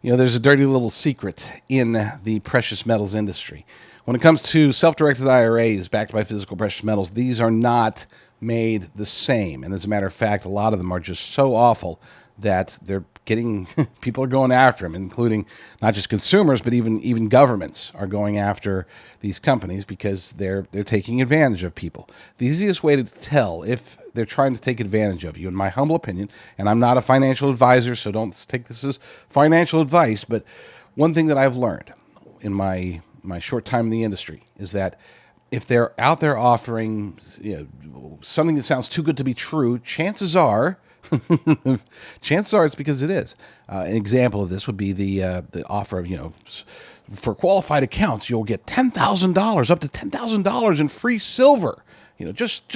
There's a dirty little secret in the precious metals industry. When it comes to self-directed IRAs backed by physical precious metals, these are not made the same. And as a matter of fact, a lot of them are just so awful that they're getting people are going after them, including not just consumers, but even governments are going after these companies because they're taking advantage of people. The easiest way to tell if they're trying to take advantage of you, in my humble opinion, and I'm not a financial advisor, so don't take this as financial advice, but one thing that I've learned in my short time in the industry is that if they're out there offering something that sounds too good to be true, chances are it's because it is. An example of this would be the offer of, for qualified accounts, you'll get $10,000, up to $10,000 in free silver. Just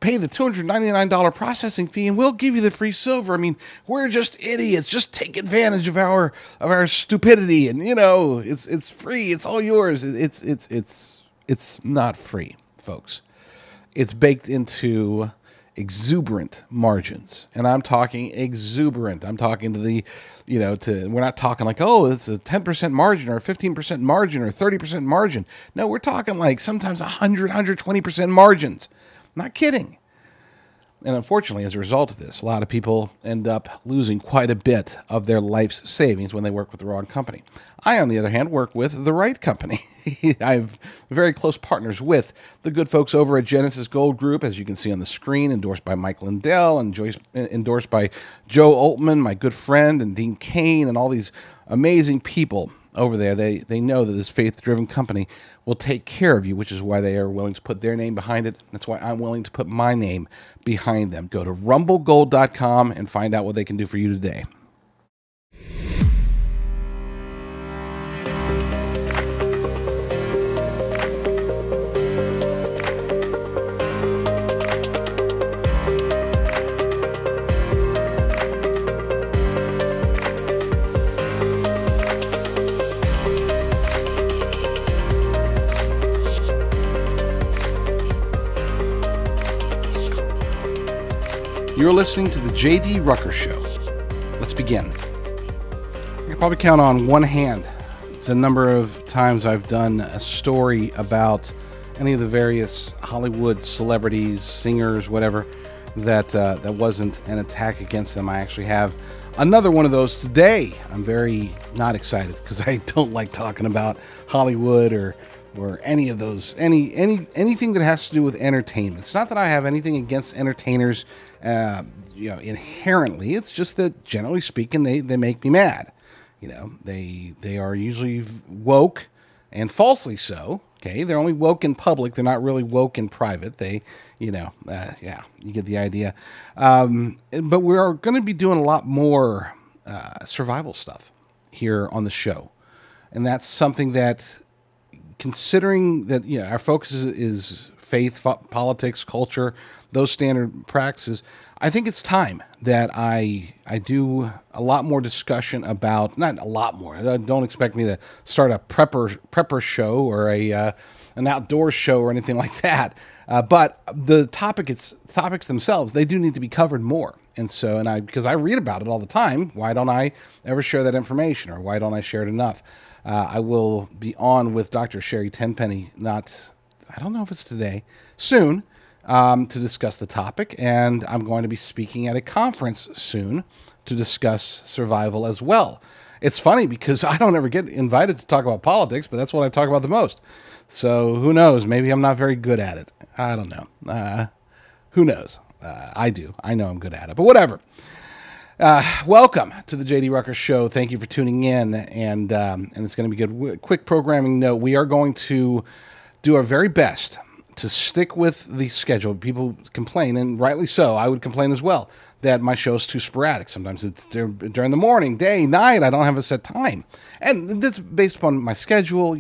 pay the $299 processing fee and we'll give you the free silver. I mean, we're just idiots. Just take advantage of our stupidity, and it's free. It's all yours. It's not free, folks. It's baked into exuberant margins, and I'm talking exuberant. I'm talking to we're not talking like, oh, it's a 10% margin or a 15% margin or 30% margin. No, we're talking like sometimes 120% margins. Not kidding. And unfortunately, as a result of this, a lot of people end up losing quite a bit of their life's savings when they work with the wrong company. I, on the other hand, work with the right company. I have very close partners with the good folks over at Genesis Gold Group, as you can see on the screen, endorsed by Mike Lindell and endorsed by Joe Altman, my good friend, and Dean Kane, and all these amazing people over there. They know that this faith-driven company will take care of you, which is why they are willing to put their name behind it. That's why I'm willing to put my name behind them. Go to rumblegold.com and find out what they can do for you today. You're listening to the J.D. Rucker Show. Let's begin. You can probably count on one hand the number of times I've done a story about any of the various Hollywood celebrities, singers, whatever, that wasn't an attack against them. I actually have another one of those today. I'm very not excited because I don't like talking about Hollywood or any of those, anything that has to do with entertainment. It's not that I have anything against entertainers, inherently. It's just that, generally speaking, they make me mad. They are usually woke, and falsely so. Okay, they're only woke in public. They're not really woke in private. You get the idea. But we are going to be doing a lot more survival stuff here on the show, and that's something that, considering that our focus is faith, politics, culture, those standard practices, I think it's time that I do a lot more discussion about, not a lot more. Don't expect me to start a prepper show or an outdoor show or anything like that. But the topics themselves, they do need to be covered more. And so, because I read about it all the time, why don't I ever share that information, or why don't I share it enough? I will be on with Dr. Sherry Tenpenny, I don't know if it's today, soon, to discuss the topic. And I'm going to be speaking at a conference soon to discuss survival as well. It's funny because I don't ever get invited to talk about politics, but that's what I talk about the most. So who knows? Maybe I'm not very good at it. I don't know. Who knows? I do. I know I'm good at it, but whatever. Welcome to the J.D. Rucker Show. Thank you for tuning in, and it's going to be good. Quick programming note: we are going to do our very best to stick with the schedule. People complain, and rightly so. I would complain as well, that my show is too sporadic. Sometimes it's during the morning, day, night. I don't have a set time, and that's based upon my schedule.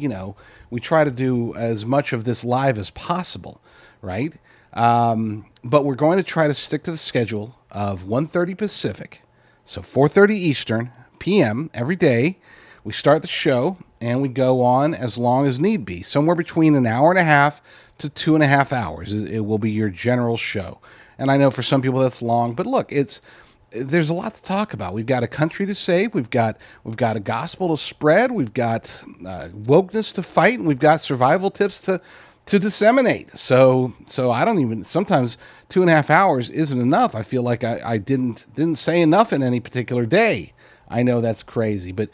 We try to do as much of this live as possible, right? But we're going to try to stick to the schedule of 1:30 Pacific, so 4:30 Eastern p.m. every day. We start the show and we go on as long as need be, somewhere between an hour and a half to 2.5 hours. It will be your general show. And I know for some people that's long, but look, it's there's a lot to talk about. We've got a country to save. We've got a gospel to spread. We've got wokeness to fight, and we've got survival tips to disseminate. So I don't even, sometimes 2.5 hours isn't enough. I feel like I didn't say enough in any particular day. I know that's crazy, but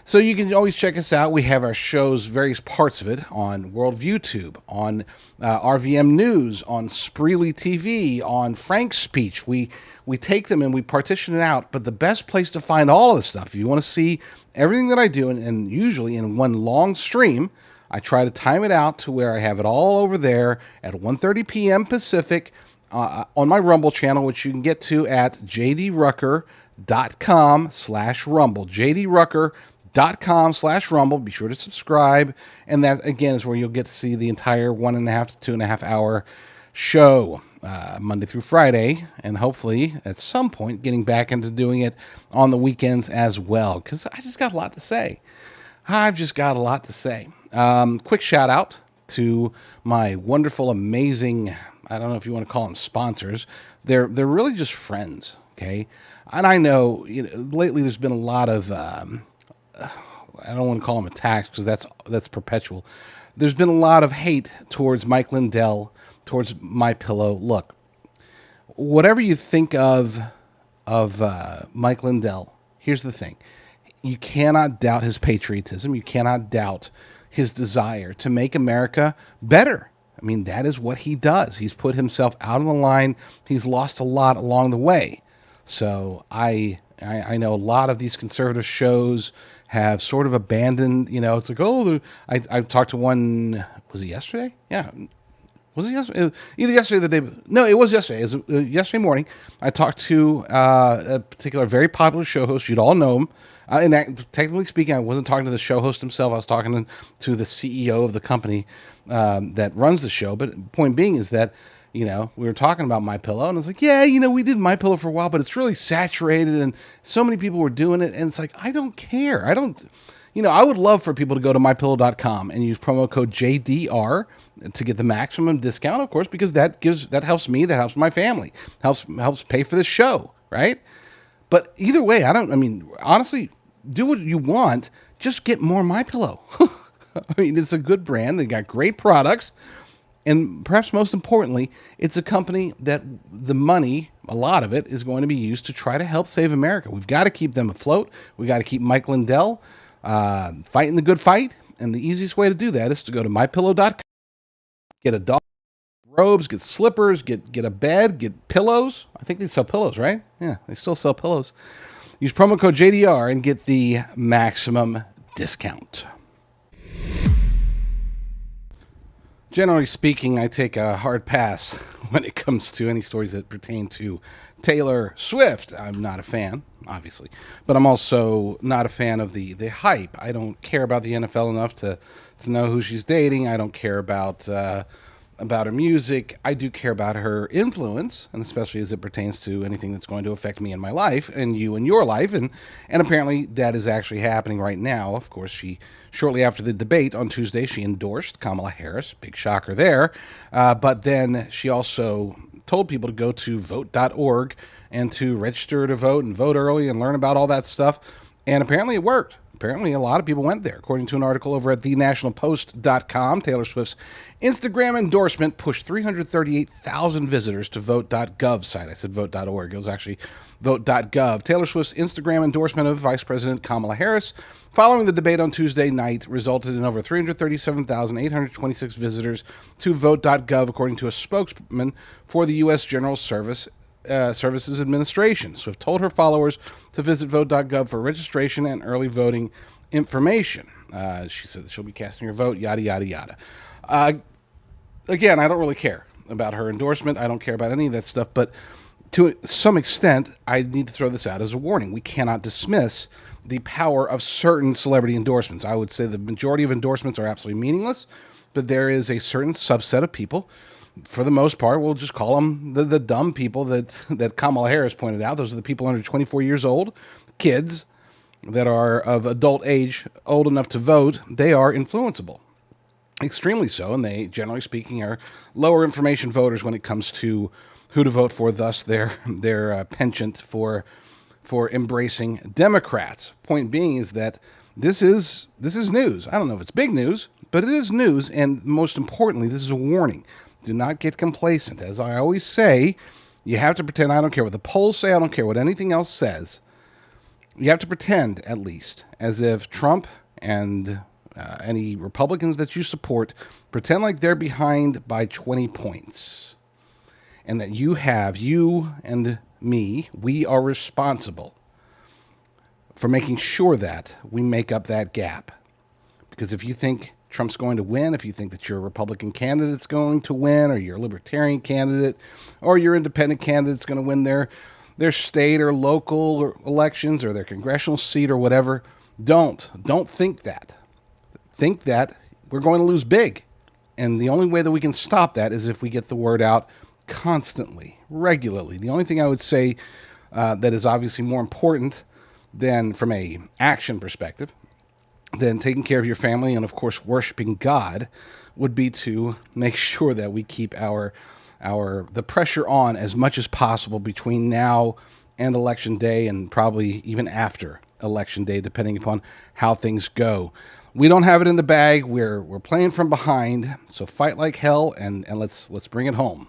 so you can always check us out. We have our shows, various parts of it, on Worldview Tube, on RVM News, on Spreely TV, on Frank's Speech. We take them and we partition it out. But the best place to find all of the stuff, if you want to see everything that I do, and usually in one long stream, I try to time it out to where I have it all over there at 1:30 p.m. Pacific on my Rumble channel, which you can get to at jdrucker.com/rumble. jdrucker.com/rumble. Be sure to subscribe. And that, again, is where you'll get to see the entire 1.5 to 2.5 hour show, Monday through Friday. And hopefully, at some point, getting back into doing it on the weekends as well. Because I just got a lot to say. I've just got a lot to say. Quick shout out to my wonderful, amazing, I don't know if you want to call them sponsors. They're really just friends, okay? And I know, lately there's been a lot of, I don't want to call them attacks because that's perpetual. There's been a lot of hate towards Mike Lindell, towards MyPillow. Look, whatever you think of Mike Lindell, here's the thing. You cannot doubt his patriotism. You cannot doubt his desire to make America better. I mean, that is what he does. He's put himself out on the line. He's lost a lot along the way. So I know a lot of these conservative shows have sort of abandoned, it's like, oh, I talked to one, was it yesterday? Yeah. Was it yesterday? Either yesterday or the day. No, it was yesterday. It was yesterday morning. I talked to a particular very popular show host. You'd all know him. Technically speaking, I wasn't talking to the show host himself. I was talking to the CEO of the company that runs the show. But point being is that, we were talking about MyPillow, and I was like, yeah, we did MyPillow for a while, but it's really saturated, and so many people were doing it, and it's like, I don't care. I would love for people to go to mypillow.com and use promo code JDR to get the maximum discount, of course, because that helps me, that helps my family, helps pay for this show, right? But either way, honestly, do what you want, just get more MyPillow. It's a good brand. They got great products. And perhaps most importantly, it's a company that the money, a lot of it, is going to be used to try to help save America. We've got to keep them afloat. We've got to keep Mike Lindell fighting the good fight. And the easiest way to do that is to go to mypillow.com, get a dog, robes, get slippers, get a bed, get pillows. I think they sell pillows, right? Yeah, they still sell pillows. Use promo code JDR and get the maximum discount. Generally speaking, I take a hard pass when it comes to any stories that pertain to Taylor Swift. I'm not a fan, obviously, but I'm also not a fan of the hype. I don't care about the NFL enough to know who she's dating. I don't care about her music. I do care about her influence, and especially as it pertains to anything that's going to affect me in my life and you in your life. And apparently that is actually happening right now. Of course, shortly after the debate on Tuesday, she endorsed Kamala Harris. Big shocker there. But then she also told people to go to vote.org and to register to vote and vote early and learn about all that stuff. And apparently it worked. Apparently, a lot of people went there. According to an article over at thenationalpost.com, Taylor Swift's Instagram endorsement pushed 338,000 visitors to vote.gov site. I said vote.org. It was actually vote.gov. Taylor Swift's Instagram endorsement of Vice President Kamala Harris following the debate on Tuesday night resulted in over 337,826 visitors to vote.gov, according to a spokesman for the U.S. General Services Administration. Swift told her followers to visit vote.gov for registration and early voting information. She said that she'll be casting her vote, yada, yada, yada. Again, I don't really care about her endorsement. I don't care about any of that stuff, but to some extent, I need to throw this out as a warning. We cannot dismiss the power of certain celebrity endorsements. I would say the majority of endorsements are absolutely meaningless, but there is a certain subset of people, for the most part, we'll just call them the dumb people that Kamala Harris pointed out. Those are the people under 24 years old, kids that are of adult age, old enough to vote. They are influenceable, extremely so, and they, generally speaking, are lower information voters when it comes to who to vote for, thus their penchant for embracing Democrats. Point being is that this is news. I don't know if it's big news, but it is news, and most importantly, this is a warning. Do not get complacent. As I always say, you have to pretend. I don't care what the polls say. I don't care what anything else says. You have to pretend, at least, as if Trump and any Republicans that you support, pretend like they're behind by 20 points. And that you and me, we are responsible for making sure that we make up that gap. Because if you think Trump's going to win, if you think that your Republican candidate's going to win, or your Libertarian candidate, or your independent candidate's going to win their state or local elections, or their congressional seat, or whatever, don't think that. Think that we're going to lose big. And the only way that we can stop that is if we get the word out constantly, regularly. The only thing I would say that is obviously more important than from a action perspective than taking care of your family and, of course, worshiping God would be to make sure that we keep the pressure on as much as possible between now and Election Day, and probably even after Election Day, depending upon how things go. We don't have it in the bag. We're playing from behind, so fight like hell, and let's bring it home.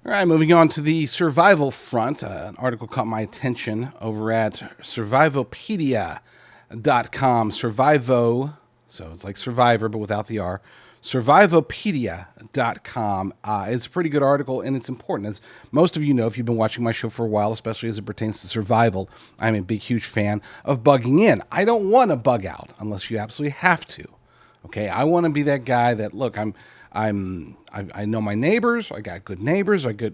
All right, moving on to the survival front. An article caught my attention over at survivopedia.com. Survivo, so it's like Survivor, but without the R. Survivopedia.com. It's a pretty good article, and it's important. As most of you know, if you've been watching my show for a while, especially as it pertains to survival, I'm a big, huge fan of bugging in. I don't want to bug out unless you absolutely have to. Okay, I want to be that guy that, look, I know my neighbors. I got good neighbors. I got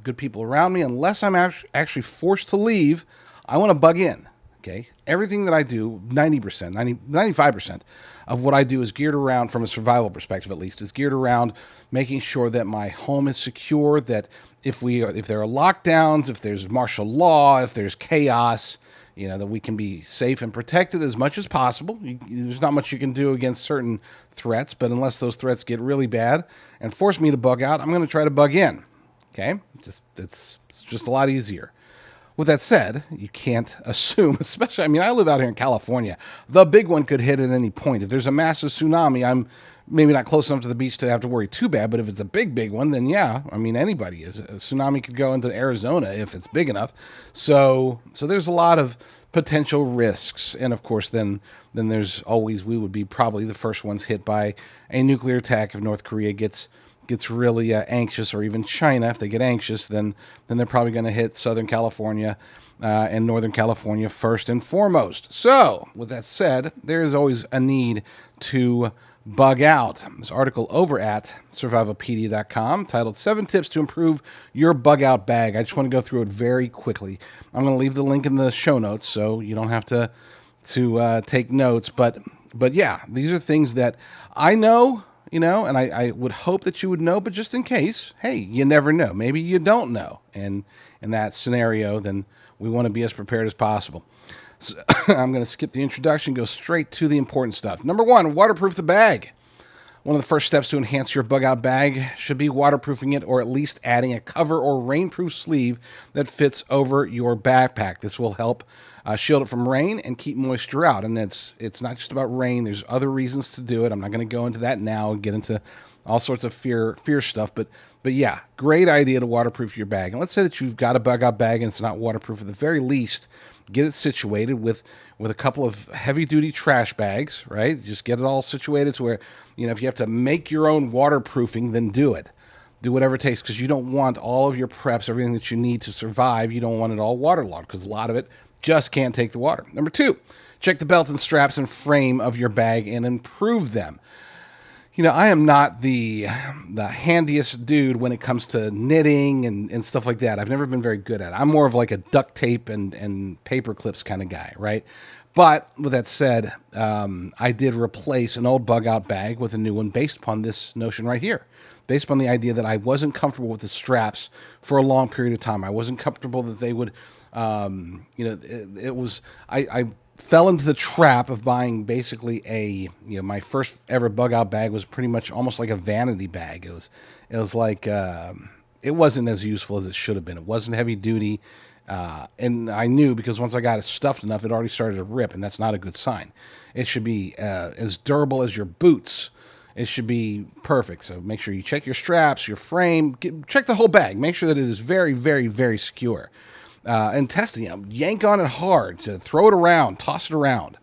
good people around me. Unless I'm actually forced to leave, I want to bug in. Okay, everything that I do, 95% of what I do is geared around, from a survival perspective at least, is geared around making sure that my home is secure. That if there are lockdowns, if there's martial law, if there's chaos, that we can be safe and protected as much as possible. There's not much you can do against certain threats, but unless those threats get really bad and force me to bug out, I'm going to try to bug in. Okay? It's just a lot easier. With that said, you can't assume, especially, I live out here in California. The big one could hit at any point. If there's a massive tsunami, I'm maybe not close enough to the beach to have to worry too bad, but if it's a big one, then yeah, anybody is. A tsunami could go into Arizona if it's big enough. So there's a lot of potential risks. And of course, then there's always, we would be probably the first ones hit by a nuclear attack if North Korea gets really anxious, or even China. If they get anxious, then they're probably going to hit Southern California and Northern California first and foremost. So, with that said, there is always a need to bug out. This article over at survivopedia.com titled 7 Tips to Improve Your Bug Out Bag. I just want to go through it very quickly. I'm going to leave the link in the show notes so you don't have to take notes. But yeah, these are things that I know, and I would hope that you would know, but just in case, hey, you never know. Maybe you don't know. And in that scenario, then we want to be as prepared as possible. So I'm going to skip the introduction, go straight to the important stuff. Number 1, waterproof the bag. One of the first steps to enhance your bug out bag should be waterproofing it, or at least adding a cover or rainproof sleeve that fits over your backpack. This will help shield it from rain and keep moisture out. And it's not just about rain. There's other reasons to do it. I'm not going to go into that now and get into all sorts of fear stuff. But yeah, great idea to waterproof your bag. And let's say that you've got a bug out bag and it's not waterproof. At the very least, get it situated with a couple of heavy-duty trash bags, right? Just get it all situated to where, if you have to make your own waterproofing, then do it. Do whatever it takes, because you don't want all of your preps, everything that you need to survive, you don't want it all waterlogged, because a lot of it just can't take the water. Number 2, check the belts and straps and frame of your bag and improve them. I am not the handiest dude when it comes to knitting and stuff like that. I've never been very good at it. I'm more of like a duct tape and paper clips kind of guy, right? But with that said, I did replace an old bug out bag with a new one based upon this notion right here. Based upon the idea that I wasn't comfortable with the straps for a long period of time. I wasn't comfortable that they would, fell into the trap of buying basically my first ever bug out bag was pretty much almost like a vanity bag. It was like, it wasn't as useful as it should have been. It wasn't heavy duty. And I knew, because once I got it stuffed enough, it already started to rip, and that's not a good sign. It should be as durable as your boots. It should be perfect. So make sure you check your straps, your frame, check the whole bag. Make sure that it is very, very, very secure. And test it, yank on it hard, to throw it around, toss it around.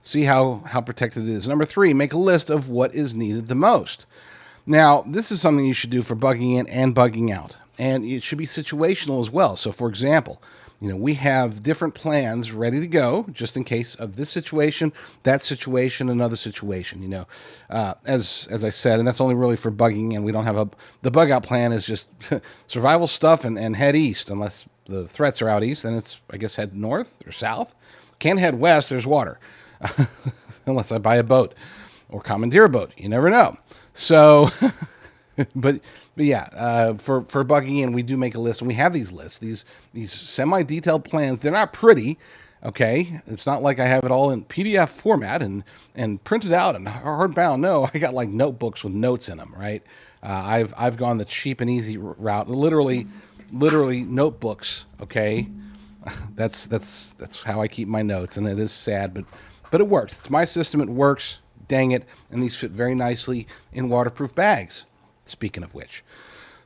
See how protected it is. Number 3, make a list of what is needed the most. Now, this is something you should do for bugging in and bugging out. And it should be situational as well. So, for example, we have different plans ready to go just in case of this situation, that situation, another situation. As I said, and that's only really for bugging in. We don't have the bug out plan is just survival stuff and head east, unless the threats are out east. Then it's, I guess, head north or south. Can't head west. There's water, unless I buy a boat or commandeer a boat. You never know. So. But yeah, for bugging in, we do make a list, and we have these lists, these semi-detailed plans. They're not pretty, okay? It's not like I have it all in PDF format and printed out and hardbound. No, I got like notebooks with notes in them, right? I've gone the cheap and easy route, literally notebooks, okay? That's how I keep my notes, and it is sad, but it works. It's my system. It works. Dang it! And these fit very nicely in waterproof bags. Speaking of which.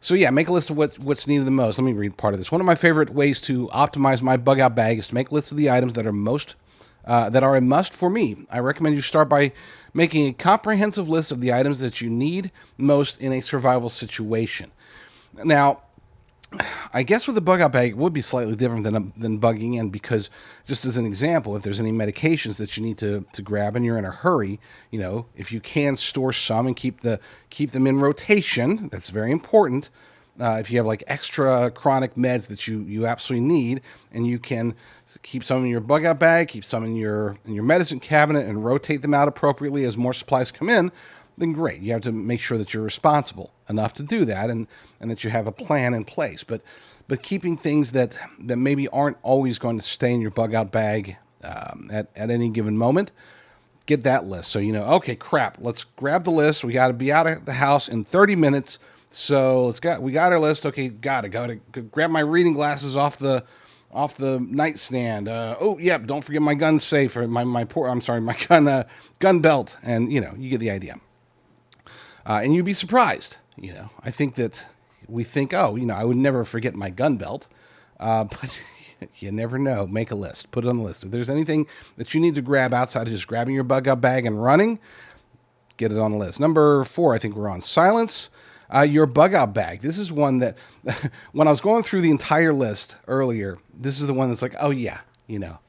So yeah, make a list of what's needed the most. Let me read part of this. One of my favorite ways to optimize my bug out bag is to make lists of the items that are a must for me. I recommend you start by making a comprehensive list of the items that you need most in a survival situation. Now, I guess with a bug out bag, it would be slightly different than bugging in, because just as an example, if there's any medications that you need to grab and you're in a hurry, if you can store some and keep them in rotation, that's very important. If you have like extra chronic meds that you absolutely need, and you can keep some in your bug out bag, keep some in your medicine cabinet, and rotate them out appropriately as more supplies come in, then great. You have to make sure that you're responsible enough to do that, and that you have a plan in place. But keeping things that maybe aren't always going to stay in your bug out bag at any given moment, get that list. So okay, crap, let's grab the list. We got to be out of the house in 30 minutes. So we got our list. Okay, got to grab my reading glasses off the nightstand. Don't forget my gun safe, or my gun belt, and you get the idea. And you'd be surprised. I think that we think, I would never forget my gun belt. But you never know. Make a list. Put it on the list. If there's anything that you need to grab outside of just grabbing your bug out bag and running, get it on the list. Number 4, I think we're on silence. Your bug out bag. This is one that, when I was going through the entire list earlier, this is the one that's like, oh yeah,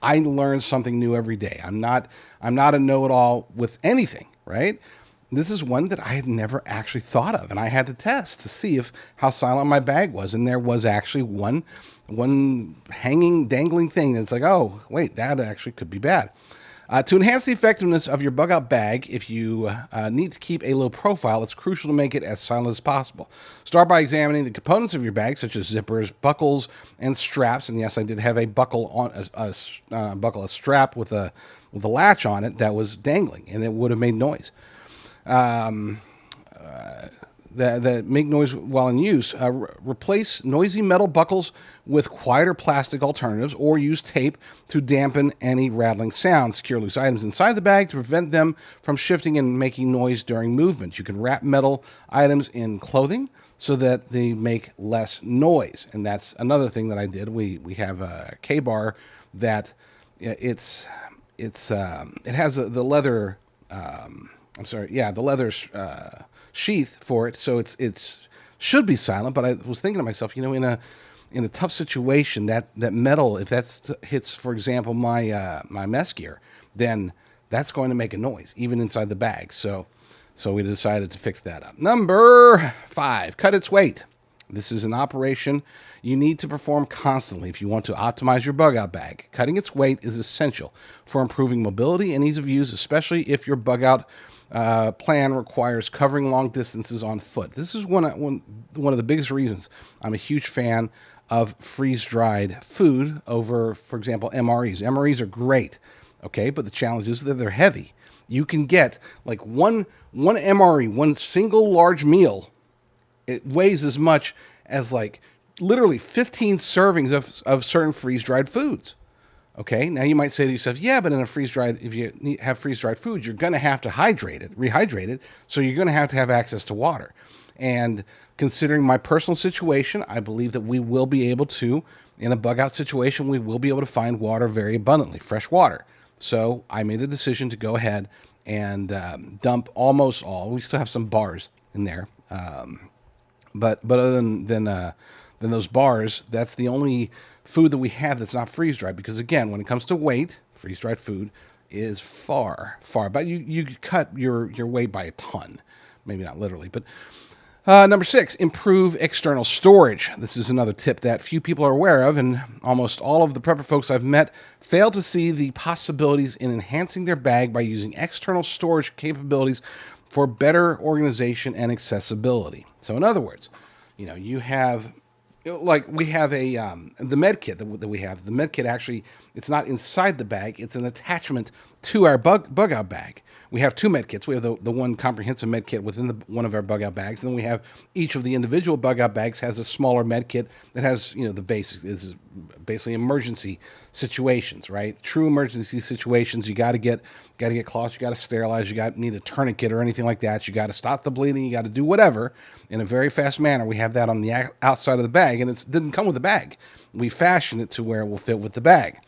I learn something new every day. I'm not a know-it-all with anything, right? This is one that I had never actually thought of, and I had to test to see how silent my bag was. And there was actually one hanging, dangling thing that's like, oh, wait, that actually could be bad. To enhance the effectiveness of your bug out bag, if you need to keep a low profile, it's crucial to make it as silent as possible. Start by examining the components of your bag, such as zippers, buckles, and straps. And yes, I did have a buckle on a strap with a latch on it that was dangling, and it would have made noise. That make noise while in use. Replace noisy metal buckles with quieter plastic alternatives, or use tape to dampen any rattling sound. Secure loose items inside the bag to prevent them from shifting and making noise during movement. You can wrap metal items in clothing so that they make less noise. And that's another thing that I did. We have a K-bar that it has the leather. The leather sheath for it, so it should be silent. But I was thinking to myself, in a tough situation, that metal, if that hits, for example, my mess gear, then that's going to make a noise even inside the bag. So we decided to fix that up. Number 5, cut its weight. This is an operation you need to perform constantly if you want to optimize your bug out bag. Cutting its weight is essential for improving mobility and ease of use, especially if your bug out plan requires covering long distances on foot. This is one of the biggest reasons I'm a huge fan of freeze-dried food over, for example, MREs. MREs are great, okay, but the challenge is that they're heavy. You can get like one MRE, one single large meal. It weighs as much as like literally 15 servings of certain freeze-dried foods. Okay, now you might say to yourself, yeah, but in a freeze-dried, if you have freeze-dried foods, you're going to have to rehydrate it, so you're going to have access to water. And considering my personal situation, I believe that we will be able to, in a bug-out situation, we will be able to find water very abundantly, fresh water. So I made the decision to go ahead and dump almost all. We still have some bars in there, but other than those bars, that's the only food that we have that's not freeze-dried. Because again, when it comes to weight, freeze-dried food is far. But you cut your weight by a ton, maybe not literally, but. Number 6, improve external storage. This is another tip that few people are aware of, and almost all of the prepper folks I've met fail to see the possibilities in enhancing their bag by using external storage capabilities for better organization and accessibility. So in other words, you have, like we have the med kit that we have. The med kit actually, it's not inside the bag, it's an attachment to our bug out bag. We have 2 med kits. We have the one comprehensive med kit within one of our bug out bags. And then we have each of the individual bug out bags has a smaller med kit that has, the basics is basically emergency situations, right? True emergency situations. You got to get cloths. You got to sterilize. You need a tourniquet or anything like that. You got to stop the bleeding. You got to do whatever in a very fast manner. We have that on the outside of the bag, and it didn't come with the bag. We fashioned it to where it will fit with the bag.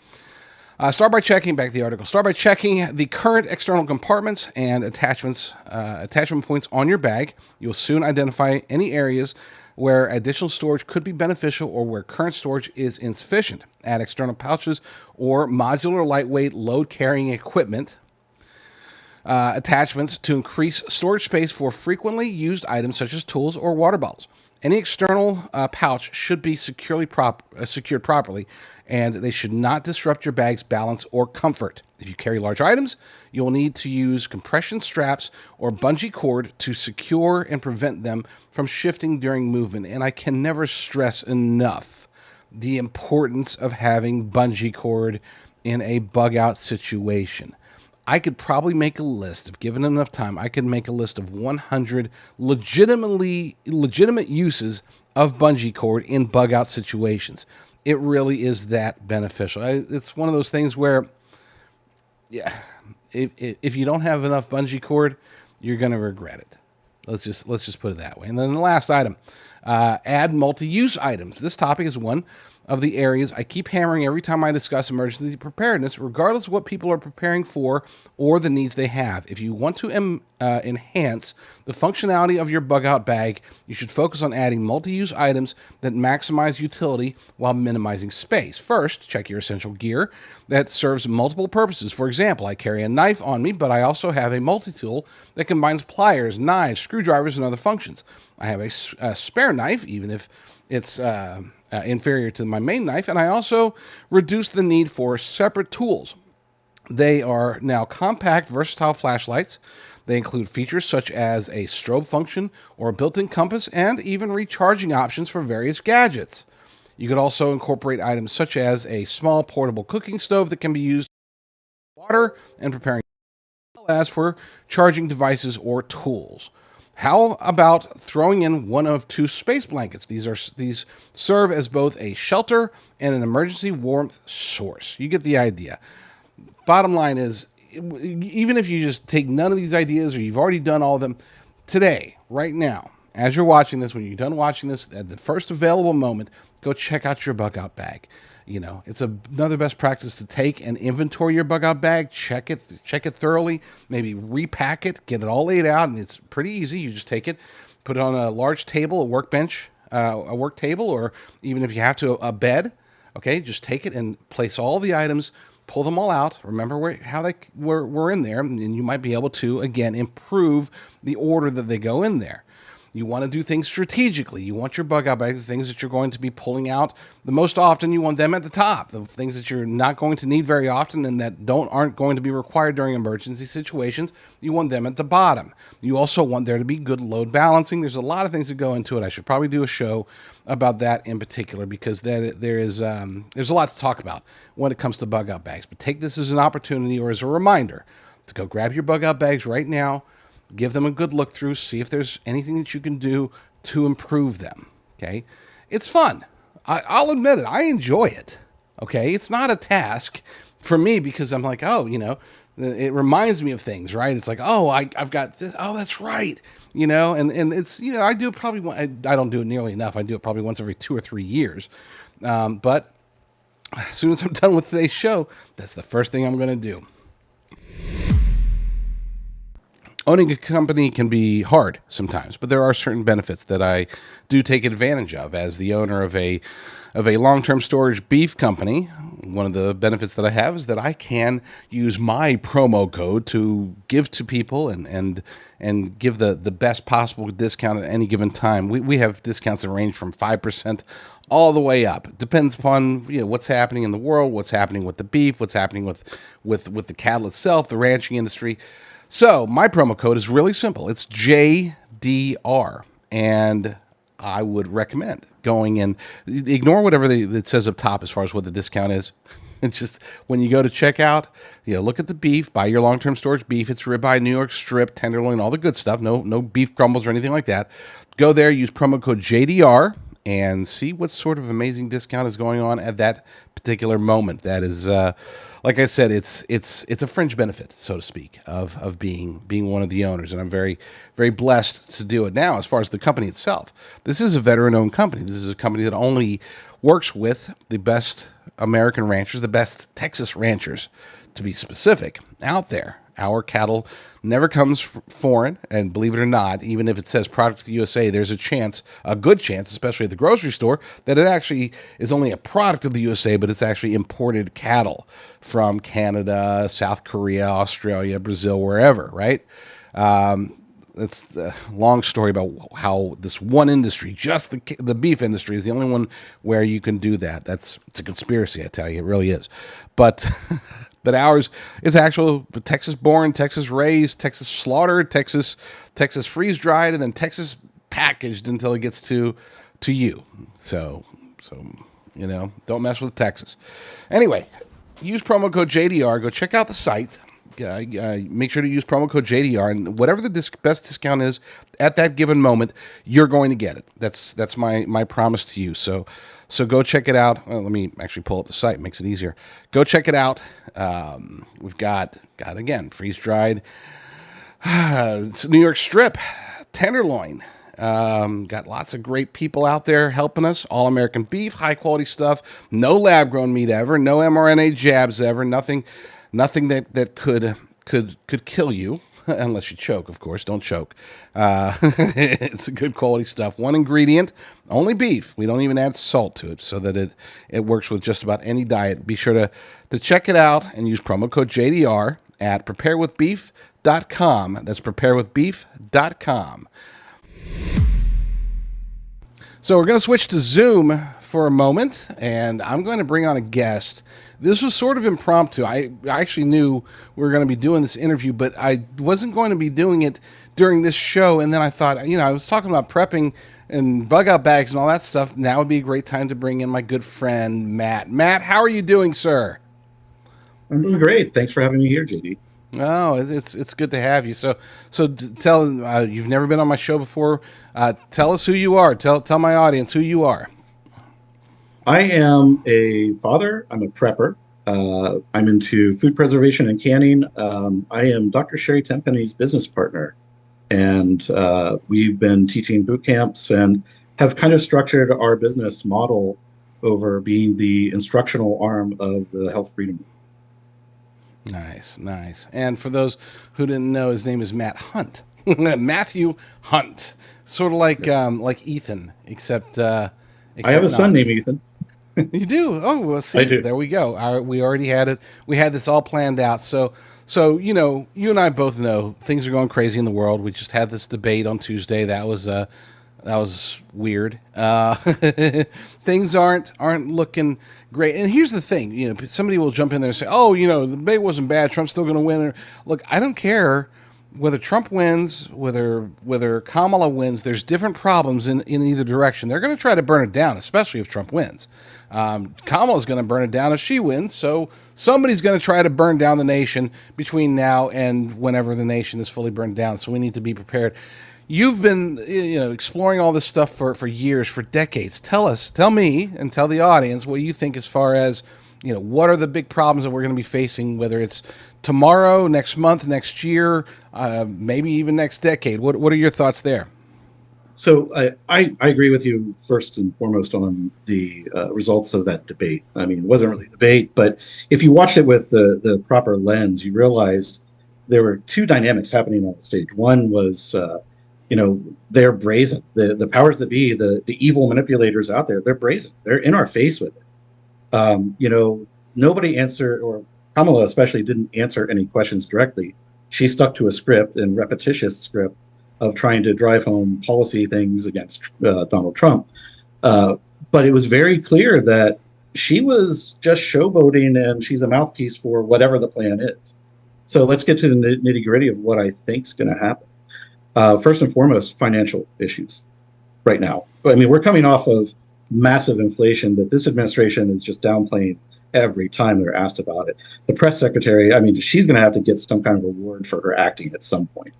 Start by checking the current external compartments and attachment points on your bag. You'll soon identify any areas where additional storage could be beneficial or where current storage is insufficient. Add external pouches or modular lightweight load-carrying equipment attachments to increase storage space for frequently used items such as tools or water bottles. Any external pouch should be secured properly, and they should not disrupt your bag's balance or comfort. If you carry large items, you'll need to use compression straps or bungee cord to secure and prevent them from shifting during movement. And I can never stress enough the importance of having bungee cord in a bug out situation. I could probably make a list, if given enough time, I could make a list of 100 legitimate uses of bungee cord in bug out situations. It really is that beneficial. It's one of those things where, yeah, if you don't have enough bungee cord, you're going to regret it. Let's just put it that way. And then the last item, add multi-use items. This topic is one of the areas I keep hammering every time I discuss emergency preparedness, regardless of what people are preparing for or the needs they have. If you want to enhance the functionality of your bug out bag, you should focus on adding multi-use items that maximize utility while minimizing space. First, check your essential gear that serves multiple purposes. For example, I carry a knife on me, but I also have a multi-tool that combines pliers, knives, screwdrivers, and other functions. I have a spare knife, even if it's inferior to my main knife, and I also reduce the need for separate tools. They are now compact, versatile flashlights. They include features such as a strobe function or a built-in compass and even recharging options for various gadgets. You could also incorporate items such as a small portable cooking stove that can be used for water and preparing, as well as for charging devices or tools. How about throwing in one of 2 space blankets? These serve as both a shelter and an emergency warmth source. You get the idea. Bottom line is, even if you just take none of these ideas or you've already done all of them, today, right now, as you're watching this, when you're done watching this, at the first available moment, go check out your bug out bag. It's another best practice to take and inventory your bug out bag, check it thoroughly, maybe repack it, get it all laid out, and it's pretty easy. You just take it, put it on a large table, a workbench, a work table, or even if you have to, a bed. Okay, just take it and place all the items, pull them all out. Remember how they were in there, and you might be able to, again, improve the order that they go in there. You want to do things strategically. You want your bug out bag, the things that you're going to be pulling out the most often, you want them at the top. The things that you're not going to need very often and that aren't going to be required during emergency situations, you want them at the bottom. You also want there to be good load balancing. There's a lot of things that go into it. I should probably do a show about that in particular, because there's a lot to talk about when it comes to bug out bags. But take this as an opportunity or as a reminder to go grab your bug out bags right now, give them a good look through, see if there's anything that you can do to improve them. Okay, it's fun. I'll admit it. I enjoy it. Okay, it's not a task for me because I'm like, oh, it reminds me of things, right? It's like, oh, I've got this. Oh, that's right. And it's, I do it probably, I don't do it nearly enough. I do it probably once every 2 or 3 years. But as soon as I'm done with today's show, that's the first thing I'm going to do. Owning a company can be hard sometimes, but there are certain benefits that I do take advantage of as the owner of a long-term storage beef company. One of the benefits that I have is that I can use my promo code to give to people and give the best possible discount at any given time. We have discounts that range from 5% all the way up. It depends upon what's happening in the world, what's happening with the beef, what's happening with the cattle itself, the ranching industry. So my promo code is really simple. It's JDR, and I would recommend going and ignore whatever it says up top as far as what the discount is. It's just when you go to checkout, look at the beef, buy your long-term storage beef. It's ribeye, New York strip, tenderloin, all the good stuff. No beef crumbles or anything like that. Go there, use promo code JDR, and see what sort of amazing discount is going on at that particular moment. That is, like I said, it's a fringe benefit, so to speak, of being one of the owners, and I'm very, very blessed to do it. Now, as far as the company itself, this is a veteran-owned company. This is a company that only works with the best American ranchers, the best Texas ranchers, to be specific, out there. Our cattle never comes foreign, and believe it or not, even if it says product of the USA, there's a good chance, especially at the grocery store, that it actually is only a product of the USA, but it's actually imported cattle from Canada, South Korea, Australia, Brazil, wherever, right? It's a long story about how this one industry, just the beef industry, is the only one where you can do that. It's a conspiracy, I tell you, it really is. But but ours is actual Texas born, Texas raised, Texas slaughtered, Texas freeze dried, and then Texas packaged until it gets to you. So don't mess with Texas. Anyway, use promo code JDR. Go check out the site. Make sure to use promo code JDR, and whatever the best discount is at that given moment, you're going to get it. That's my promise to you. So go check it out. Well, let me actually pull up the site. Makes it easier. Go check it out. We've got again, freeze dried, New York strip, tenderloin. Got lots of great people out there helping us. All American beef, high quality stuff. No lab grown meat ever. No mRNA jabs ever. Nothing that could kill you, unless you choke, of course. Don't choke. It's a good quality stuff. One ingredient, only beef. We don't even add salt to it, so that it works with just about any diet. Be sure to check it out and use promo code JDR at preparewithbeef.com. That's preparewithbeef.com. So we're going to switch to Zoom for a moment, and I'm going to bring on a guest. This was sort of impromptu. I actually knew we were going to be doing this interview, but I wasn't going to be doing it during this show. And then I thought, I was talking about prepping and bug out bags and all that stuff. Now would be a great time to bring in my good friend, Matt. Matt, how are you doing, sir? I'm doing great. Thanks for having me here, JD. Oh, it's good to have you. So tell you've never been on my show before. Tell us who you are. Tell my audience who you are. I am a father. I'm a prepper. I'm into food preservation and canning. I am Dr. Sherry Tenpenny's business partner, and we've been teaching boot camps and have kind of structured our business model over being the instructional arm of the Health Freedom. Nice. And for those who didn't know, his name is Matt Hunt. Matthew Hunt. Sort of like Ethan, except I have a son named Ethan. You do? Oh, well, I see, do. there we go. We already had it. We had this all planned out. So you and I both know things are going crazy in the world. We just had this debate on Tuesday. That was weird. Things aren't looking great. And here's the thing: somebody will jump in there and say, "Oh, the debate wasn't bad. Trump's still going to win." Look, I don't care whether Trump wins, whether Kamala wins. There's different problems in either direction. They're going to try to burn it down, especially if Trump wins. Kamala's going to burn it down if she wins. So somebody's going to try to burn down the nation between now and whenever the nation is fully burned down. So we need to be prepared. You've been exploring all this stuff for years, for decades. Tell me, and tell the audience what you think as far as what are the big problems that we're going to be facing, whether it's tomorrow, next month, next year, maybe even next decade. What are your thoughts there? So I agree with you first and foremost on the results of that debate. I mean, it wasn't really a debate, but if you watched it with the proper lens, you realized there were two dynamics happening on the stage. One was, they're brazen. The powers that be, the evil manipulators out there, they're brazen. They're in our face with it. Nobody answered, or Kamala especially didn't answer any questions directly. She stuck to a script and repetitious script of trying to drive home policy things against Donald Trump. Uh, but it was very clear that she was just showboating and she's a mouthpiece for whatever the plan is. So let's get to the nitty gritty of what I think is going to happen. First and foremost, financial issues right now. I mean, we're coming off of massive inflation that this administration is just downplaying every time they're asked about it. The press secretary, I mean, she's going to have to get some kind of reward for her acting at some point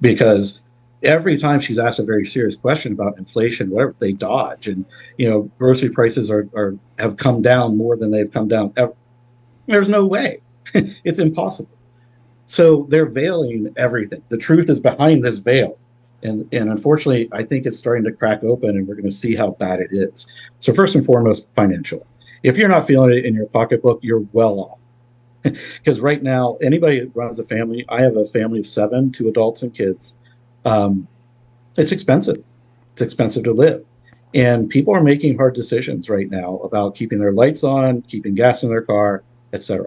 because every time she's asked a very serious question about inflation, whatever, they dodge. And, grocery prices are have come down more than they've come down ever. There's no way. It's impossible. So they're veiling everything. The truth is behind this veil. And unfortunately, I think it's starting to crack open and we're going to see how bad it is. So first and foremost, financial. If you're not feeling it in your pocketbook, you're well off. Because right now, anybody that runs a family, I have a family of 7, 2 adults and kids. Um, it's expensive. It's expensive to live. And people are making hard decisions right now about keeping their lights on, keeping gas in their car, etc.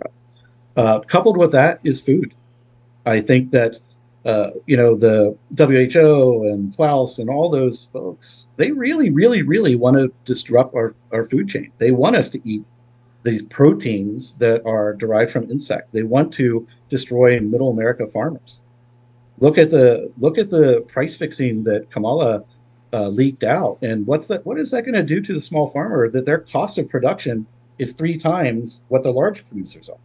Coupled with that is food. I think that the WHO and Klaus and all those folks, they really, really, really want to disrupt our food chain. They want us to eat these proteins that are derived from insects. They want to destroy middle America farmers. Look at the price fixing that Kamala leaked out, and what is that going to do to the small farmer? That their cost of production is 3 times what the large producers are.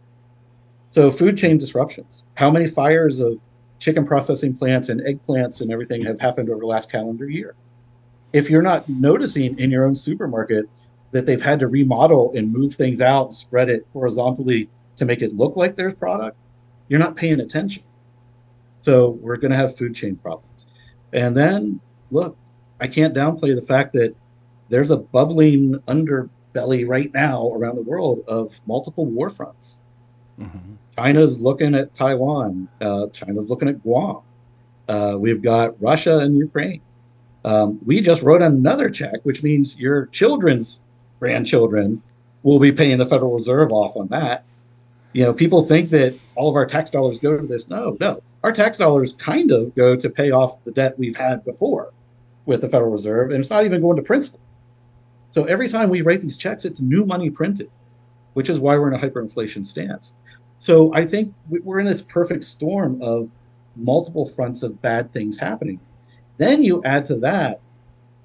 So food chain disruptions. How many fires of chicken processing plants and egg plants and everything have happened over the last calendar year? If you're not noticing in your own supermarket that they've had to remodel and move things out and spread it horizontally to make it look like there's product, you're not paying attention. So we're going to have food chain problems. And then, look, I can't downplay the fact that there's a bubbling underbelly right now around the world of multiple war fronts. Mm-hmm. China's looking at Taiwan. China's looking at Guam. We've got Russia and Ukraine. We just wrote another check, which means your children's grandchildren will be paying the Federal Reserve off on that. People think that all of our tax dollars go to this. No, no. Our tax dollars kind of go to pay off the debt we've had before with the Federal Reserve, and it's not even going to principal. So every time we write these checks, it's new money printed, which is why we're in a hyperinflation stance. So I think we're in this perfect storm of multiple fronts of bad things happening. Then you add to that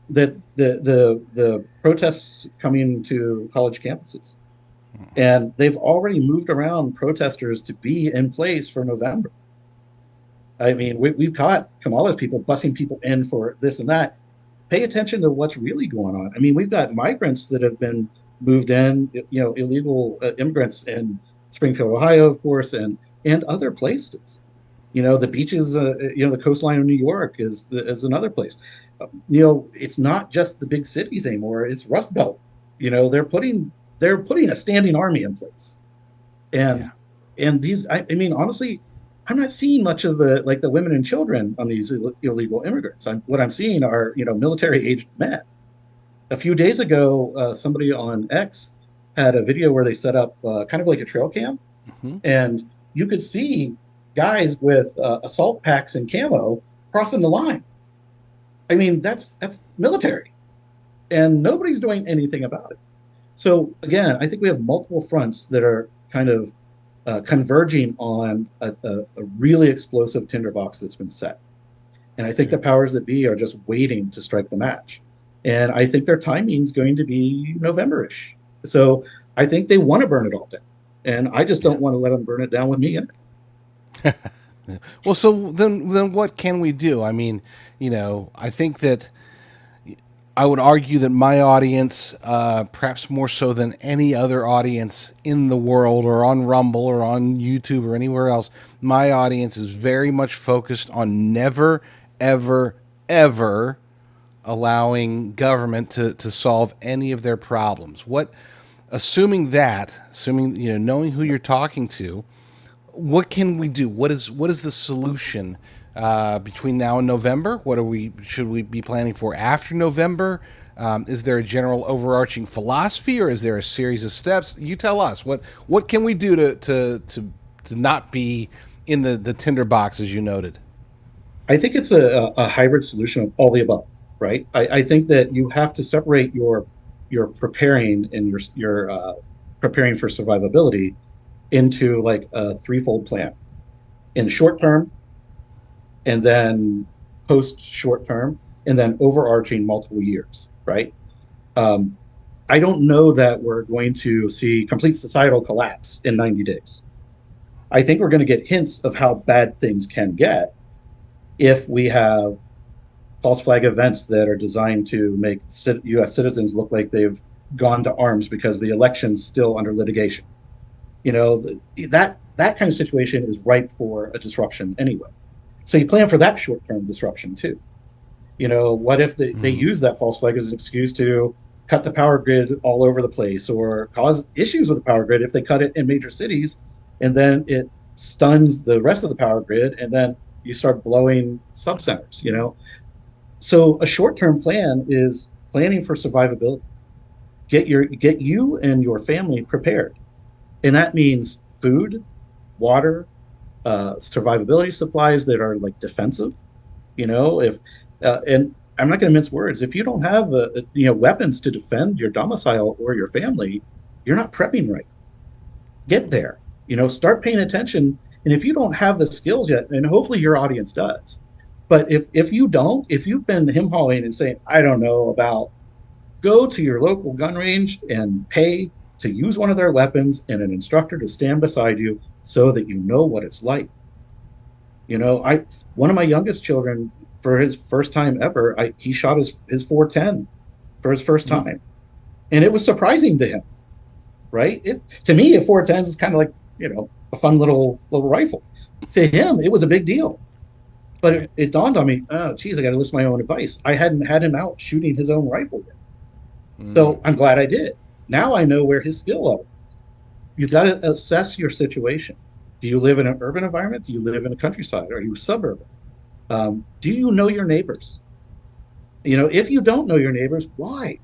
the protests coming to college campuses, and they've already moved around protesters to be in place for November. I mean, we've caught Kamala's people busing people in for this and that. Pay attention to what's really going on. I mean, we've got migrants that have been moved in, illegal immigrants in Springfield, Ohio, of course, and other places. The beaches, the coastline of New York is another place. It's not just the big cities anymore. It's Rust Belt. They're putting a standing army in place, and Yeah. these. I mean, honestly, I'm not seeing much of the women and children on these illegal immigrants. What I'm seeing are military aged men. A few days ago, somebody on X had a video where they set up kind of like a trail cam, Hmm. and you could see guys with assault packs and camo crossing the line. I mean, that's military, and nobody's doing anything about it. So again, I think we have multiple fronts that are kind of converging on a really explosive tinderbox that's been set. And I think Okay. the powers that be are just waiting to strike the match. And I think their timing is going to be November-ish. So I think they want to burn it all down. And I just Yeah. don't want to let them burn it down with me in it. Well, so then what can we do? I mean, I think that I would argue that my audience, perhaps more so than any other audience in the world, or on Rumble, or on YouTube, or anywhere else, my audience is very much focused on never, ever, ever allowing government to solve any of their problems. Assuming knowing who you're talking to, what can we do? What is the solution between now and November? What are we should we be planning for after November? Is there a general overarching philosophy, or is there a series of steps? You tell us. What can we do to not be in the tinderbox, as you noted? I think it's a hybrid solution of all the above, right? I think that you have to separate your preparing and your preparing for survivability into like a threefold plan. In short term, and then post short term, and then overarching multiple years, right? Um, I don't know that we're going to see complete societal collapse in 90 days. I think we're going to get hints of how bad things can get if we have false flag events that are designed to make U.S. citizens look like they've gone to arms because the election's still under litigation. That kind of situation is ripe for a disruption anyway. So you plan for that short term disruption too. What if they Mm. use that false flag as an excuse to cut the power grid all over the place or cause issues with the power grid if they cut it in major cities and then it stuns the rest of the power grid and then you start blowing subcenters. So a short-term plan is planning for survivability. Get you and your family prepared. And that means food, water, survivability supplies that are like defensive. If and I'm not going to mince words. If you don't have weapons to defend your domicile or your family, you're not prepping right. Get there. Start paying attention. And if you don't have the skills yet, and hopefully your audience does, but if you don't, if you've been him hawing and saying, I don't know about, go to your local gun range and pay to use one of their weapons and an instructor to stand beside you so that you know what it's like. I one of my youngest children for his first time ever, he shot his 410 for his first Mm. time, and it was surprising to him. Right? To me, a 410 is kind of like a fun little rifle. To him, it was a big deal. But Right. it dawned on me, oh, geez, I got to list my own advice. I hadn't had him out shooting his own rifle yet. Mm. So I'm glad I did. Now I know where his skill level is. You've got to assess your situation. Do you live in an urban environment? Do you live in a countryside? Are you suburban? Do you know your neighbors? If you don't know your neighbors, why?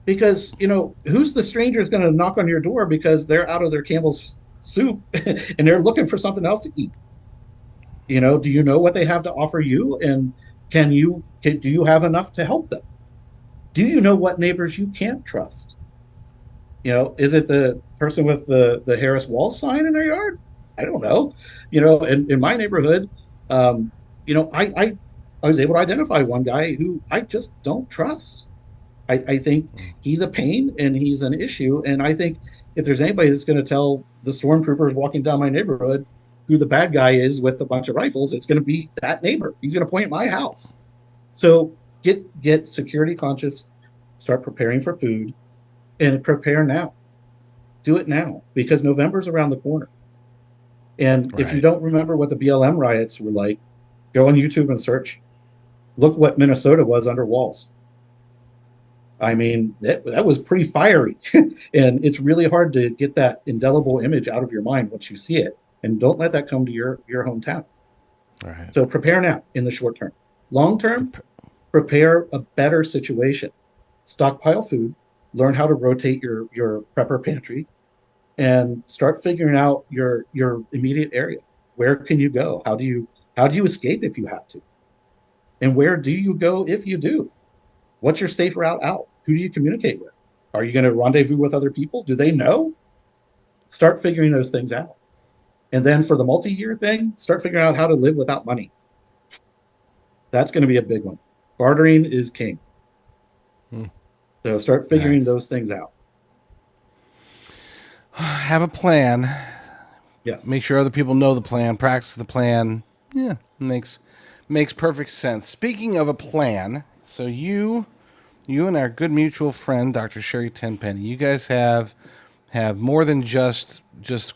Because, who's the stranger is going to knock on your door because they're out of their Campbell's soup and they're looking for something else to eat? Do you know what they have to offer you? And do you have enough to help them? Do you know what neighbors you can't trust? Is it the person with the Harris Wall sign in their yard? I don't know. In my neighborhood, um, I was able to identify one guy who I just don't trust. I think Mm. he's a pain and he's an issue. And I think if there's anybody that's going to tell the stormtroopers walking down my neighborhood who the bad guy is with a bunch of rifles, it's going to be that neighbor. He's going to point at my house. So get security conscious, start preparing for food, and prepare now. Do it now because November's around the corner. And if you Right. don't remember what the BLM riots were like, go on YouTube and search. Look what Minnesota was under walls. I mean, that was pretty fiery. And it's really hard to get that indelible image out of your mind once you see it. And don't let that come to your hometown. Right. So prepare now in the short term. Long term, Prep- prepare a better situation. stockpile food, learn how to rotate your prepper pantry, and start figuring out your immediate area. Where can you go? How do you escape if you have to? And where do you go if you do? What's your safe route out? Who do you communicate with? Are you going to rendezvous with other people? Do they know? Start figuring those things out. And then for the multi-year thing, start figuring out how to live without money. That's going to be a big one. Bartering is king. Hmm. So start figuring Nice. those things out. Have a plan. Yes. Make sure other people know the plan. Practice the plan. Yeah, makes perfect sense. Speaking of a plan, so you and our good mutual friend Dr. Sherry Tenpenny, you guys have more than just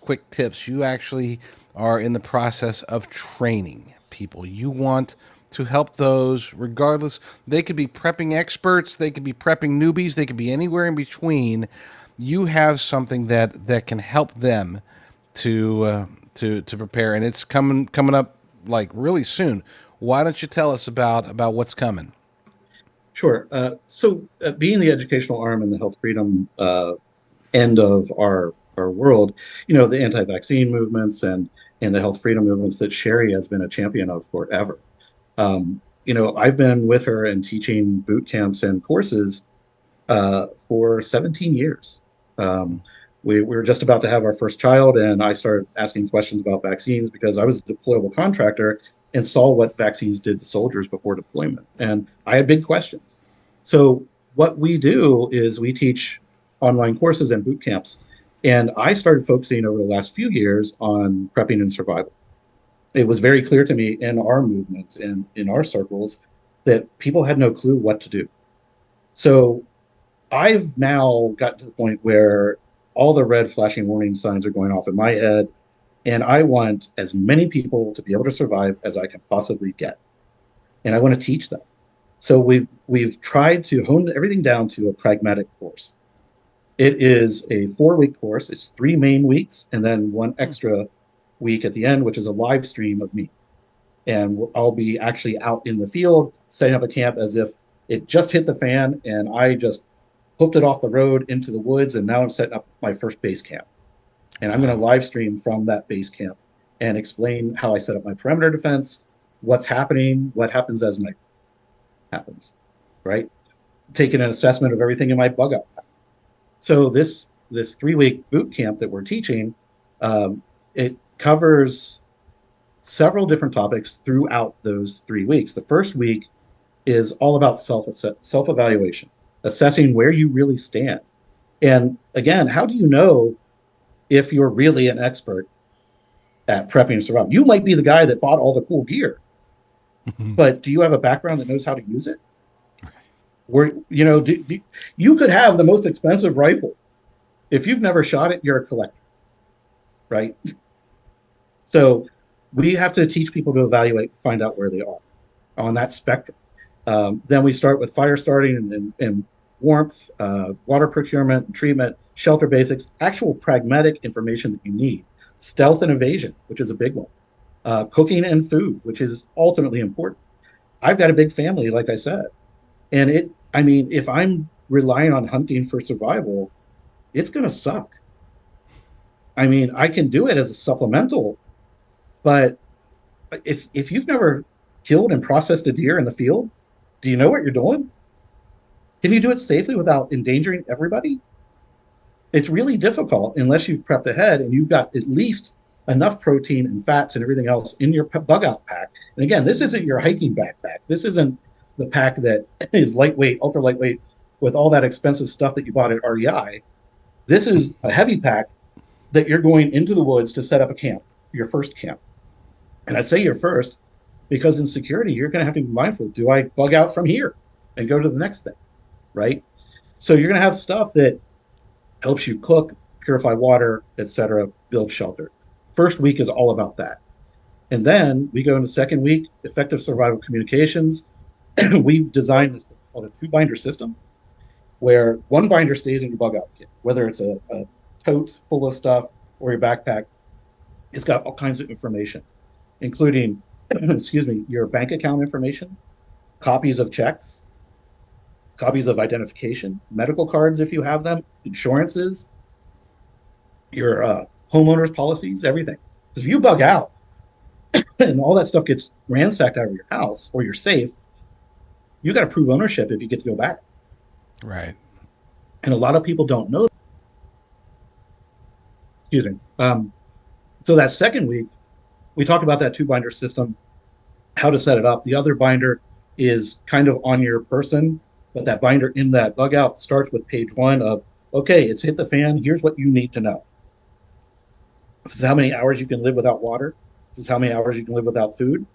quick tips. You actually are in the process of training people. You want to help those regardless. They could be prepping experts, they could be prepping newbies, they could be anywhere in between. You have something that can help them to prepare, and it's coming up like really soon. Why don't you tell us about what's coming? Sure. So, being the educational arm and the health freedom end of our world, the anti-vaccine movements and the health freedom movements that Sherry has been a champion of forever. I've been with her and teaching boot camps and courses for 17 years. We were just about to have our first child, and I started asking questions about vaccines because I was a deployable contractor and saw what vaccines did to soldiers before deployment. And I had big questions. So, what we do is we teach online courses and boot camps. And I started focusing over the last few years on prepping and survival. It was very clear to me in our movement and in our circles that people had no clue what to do. So I've now got to the point where all the red flashing warning signs are going off in my head, and I want as many people to be able to survive as I can possibly get, and I want to teach them. So we've tried to hone everything down to a pragmatic course. It is a 4 week course. It's 3 main weeks and then one extra week at the end, which is a live stream of me. And I'll be actually out in the field setting up a camp as if it just hit the fan and I just hooked it off the road into the woods, and now I'm setting up my first base camp. And I'm going to Wow. live stream from that base camp and explain how I set up my perimeter defense, what's happening, what happens as night happens, right? Taking an assessment of everything in my bug out. So this 3 week boot camp that we're teaching, it covers several different topics throughout those 3 weeks. The first week is all about self evaluation, assessing where you really stand. And again, how do you know if you're really an expert at prepping and survival? You might be the guy that bought all the cool gear, but do you have a background that knows how to use it? Where you could have the most expensive rifle. If you've never shot it, you're a collector, right? So we have to teach people to evaluate, find out where they are on that spectrum. Then we start with fire starting and warmth, water procurement and treatment, shelter basics, actual pragmatic information that you need, stealth and evasion, which is a big one, cooking and food, which is ultimately important. I've got a big family, like I said, and I mean, if I'm relying on hunting for survival, it's going to suck. I mean, I can do it as a supplemental, but if you've never killed and processed a deer in the field, do you know what you're doing? Can you do it safely without endangering everybody? It's really difficult unless you've prepped ahead and you've got at least enough protein and fats and everything else in your bug out pack. And again, this isn't your hiking backpack. This isn't the pack that is lightweight, ultra lightweight, with all that expensive stuff that you bought at REI. This is a heavy pack that you're going into the woods to set up a camp, your first camp. And I say your first because in security, you're going to have to be mindful. Do I bug out from here and go to the next thing? Right. So you're going to have stuff that helps you cook, purify water, etc., build shelter. First week is all about that. And then we go into second week, effective survival communications. We've designed this thing called a two binder system where one binder stays in your bug out kit, whether it's a tote full of stuff or your backpack. It's got all kinds of information, including, excuse me, your bank account information, copies of checks, copies of identification, medical cards if you have them, insurances, your homeowners policies, everything. Because if you bug out and all that stuff gets ransacked out of your house or your safe, you got to prove ownership if you get to go back. Right. And a lot of people don't know. Excuse me. So that second week, we talked about that two binder system, how to set it up. The other binder is kind of on your person, but that binder in that bug out starts with page one of, okay, it's hit the fan. Here's what you need to know. This is how many hours you can live without water. This is how many hours you can live without food.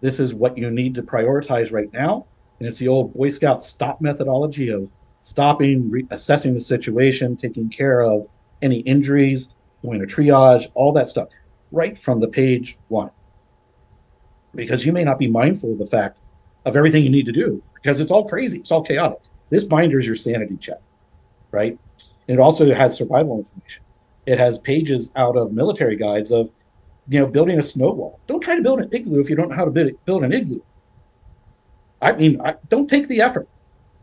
This is what you need to prioritize right now. And it's the old Boy Scout stop methodology of stopping, assessing the situation, taking care of any injuries, doing a triage, all that stuff, right from the page one. Because you may not be mindful of the fact of everything you need to do because it's all crazy, it's all chaotic. This binder is your sanity check, right? And it also has survival information. It has pages out of military guides of, building a snow wall. Don't try to build an igloo if you don't know how to build an igloo. Don't take the effort.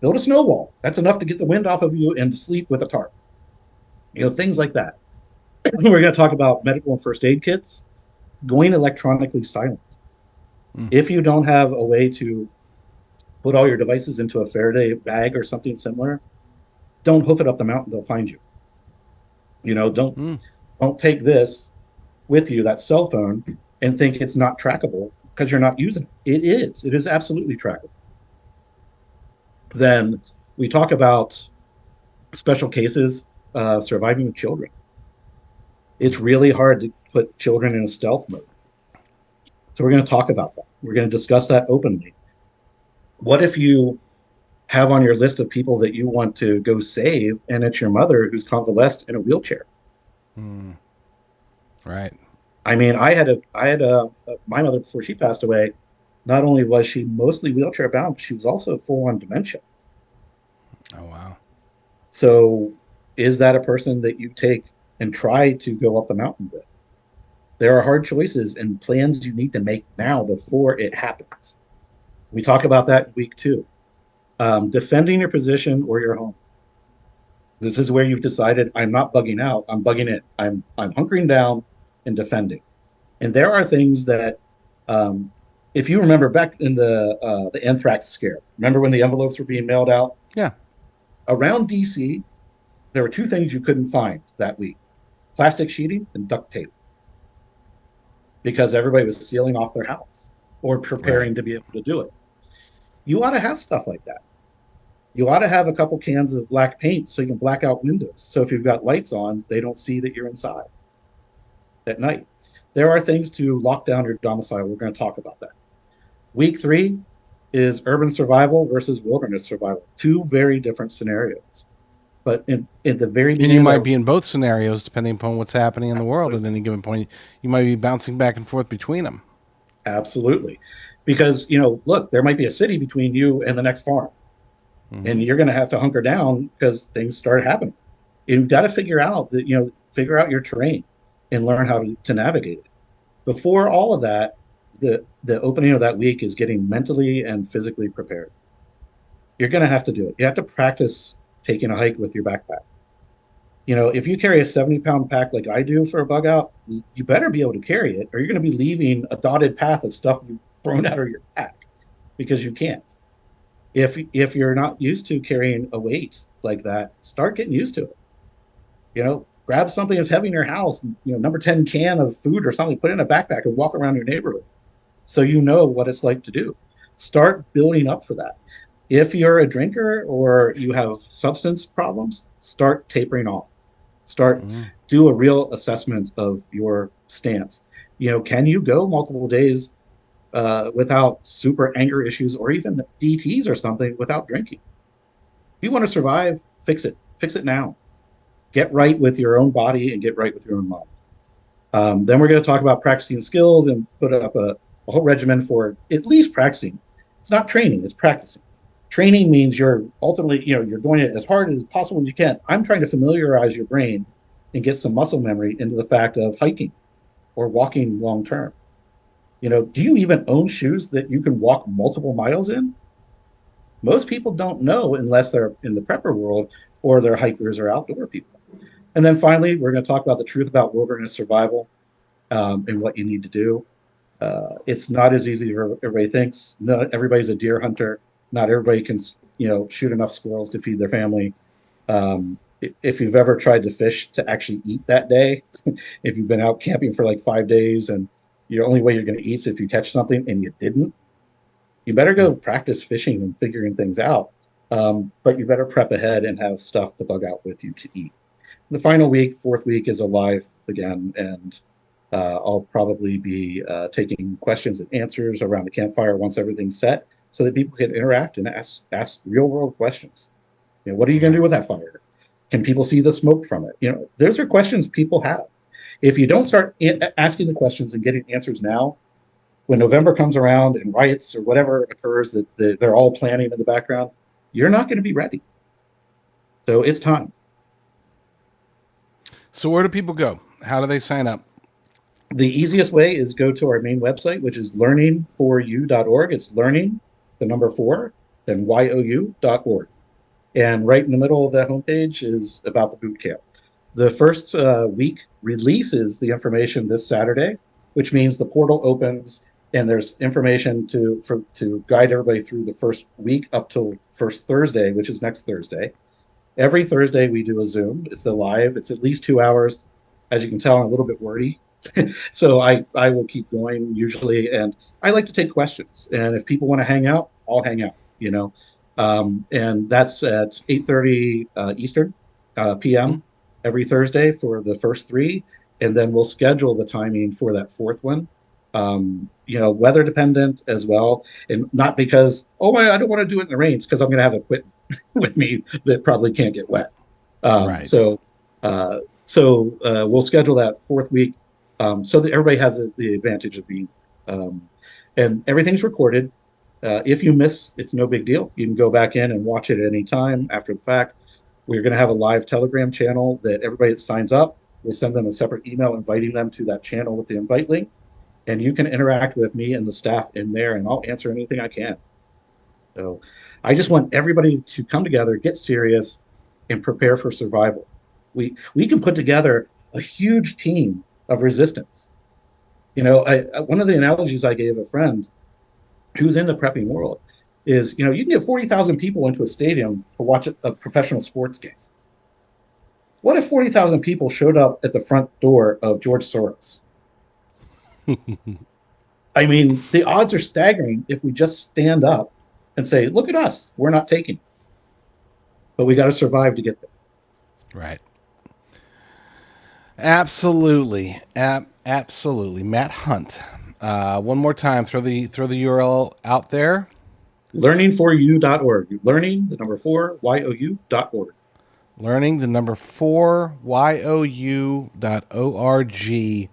Build a snow wall. That's enough to get the wind off of you and to sleep with a tarp. Things like that. We're going to talk about medical and first aid kits, going electronically silent. If you don't have a way to put all your devices into a Faraday bag or something similar, don't hoof it up the mountain. They'll find you. Don't take this with you, that cell phone, and think it's not trackable because you're not using it. It is. It is absolutely trackable. Then we talk about special cases, surviving with children. It's really hard to put children in a stealth mode. So we're going to talk about that. We're going to discuss that openly. What if you have on your list of people that you want to go save, and it's your mother who's convalesced in a wheelchair? Right. I mean, my mother before she passed away. Not only was she mostly wheelchair bound, but she was also full on dementia. Oh, wow. So, is that a person that you take and try to go up the mountain with? There are hard choices and plans you need to make now before it happens. We talk about that in week 2. Defending your position or your home. This is where you've decided, I'm not bugging out, I'm bugging in. I'm hunkering down and defending. And there are things that, if you remember back in the anthrax scare, remember when the envelopes were being mailed out? Yeah. Around DC, there were 2 things you couldn't find that week: plastic sheeting and duct tape, because everybody was sealing off their house or preparing to be able to do it. You ought to have stuff like that. You ought to have a couple cans of black paint so you can black out windows. So if you've got lights on, they don't see that you're inside at night. There are things to lock down your domicile. We're going to talk about that. Week 3 is urban survival versus wilderness survival. 2 very different scenarios. But in the very beginning, and you might be in both scenarios depending upon what's happening in the world at any given point. You might be bouncing back and forth between them. Absolutely. Because, look, there might be a city between you and the next farm. And you're going to have to hunker down because things start happening. You've got to figure out your terrain and learn how to navigate it. Before all of that, the opening of that week is getting mentally and physically prepared. You're going to have to do it. You have to practice taking a hike with your backpack. If you carry a 70-pound pack like I do for a bug out, you better be able to carry it, or you're going to be leaving a dotted path of stuff you've thrown out of your pack because you can't. If you're not used to carrying a weight like that, start getting used to it. Grab something that's heavy in your house, number 10 can of food or something, put it in a backpack and walk around your neighborhood so you know what it's like to do. Start building up for that. If you're a drinker or you have substance problems, start tapering off. Do a real assessment of your stance. Can you go multiple days without super anger issues or even DTs or something without drinking? If you want to survive, fix it. Fix it now. Get right with your own body and get right with your own mind. Then we're going to talk about practicing skills and put up a whole regimen for at least practicing. It's not training, it's practicing. Training means you're ultimately, you're doing it as hard as possible as you can. I'm trying to familiarize your brain and get some muscle memory into the fact of hiking or walking long term. Do you even own shoes that you can walk multiple miles in? Most people don't know unless they're in the prepper world or they're hikers or outdoor people. And then finally, we're going to talk about the truth about wilderness survival, and what you need to do. It's not as easy as everybody thinks. Not everybody's a deer hunter. Not everybody can, shoot enough squirrels to feed their family. If you've ever tried to fish to actually eat that day, if you've been out camping for like 5 days and your only way you're going to eat is if you catch something and you didn't, you better go practice fishing and figuring things out. But you better prep ahead and have stuff to bug out with you to eat. The final week, fourth week, is alive again, and I'll probably be taking questions and answers around the campfire once everything's set, so that people can interact and ask real world questions. What are you going to do with Nice. that fire? Can people see the smoke from it? Those are questions people have. If you don't start asking the questions and getting answers now, when November comes around and riots or whatever occurs that they're all planning in the background, you're not going to be ready. So it's time. So where do people go? How do they sign up? The easiest way is go to our main website, which is learning4u.org. It's learning, the number four, then you.org. And right in the middle of that homepage is about the boot camp. The first week releases the information this Saturday, which means the portal opens and there's information to guide everybody through the first week up till first Thursday, which is next Thursday. Every Thursday we do a Zoom. It's a live. It's at least 2 hours. As you can tell, I'm a little bit wordy, so I will keep going usually, and I like to take questions. And if people want to hang out, I'll hang out. And that's at 8:30 Eastern Hmm? p.m. every Thursday for the first three, and then we'll schedule the timing for that fourth one. Weather dependent as well, and not because I don't want to do it in the rain, because I'm going to have equipment with me that probably can't get wet. Um, Right. so we'll schedule that fourth week, so that everybody has the advantage of being, um, and everything's recorded. If you miss, it's no big deal. You can go back in and watch it at any time after the fact. We're going to have a live Telegram channel that everybody that signs up, we'll send them a separate email inviting them to that channel with the invite link. And you can interact with me and the staff in there, and I'll answer anything I can. So I just want everybody to come together, get serious, and prepare for survival. We can put together a huge team of resistance. One of the analogies I gave a friend who's in the prepping world is, you can get 40,000 people into a stadium to watch a professional sports game. What if 40,000 people showed up at the front door of George Soros? I mean, the odds are staggering if we just stand up and say, look at us, we're not taking it. But we got to survive to get there. Right. Absolutely. Absolutely. Matt Hunt. One more time, throw the URL out there. Learning4u.org. Learning, the number four, you.org. Learning the number 4you.org.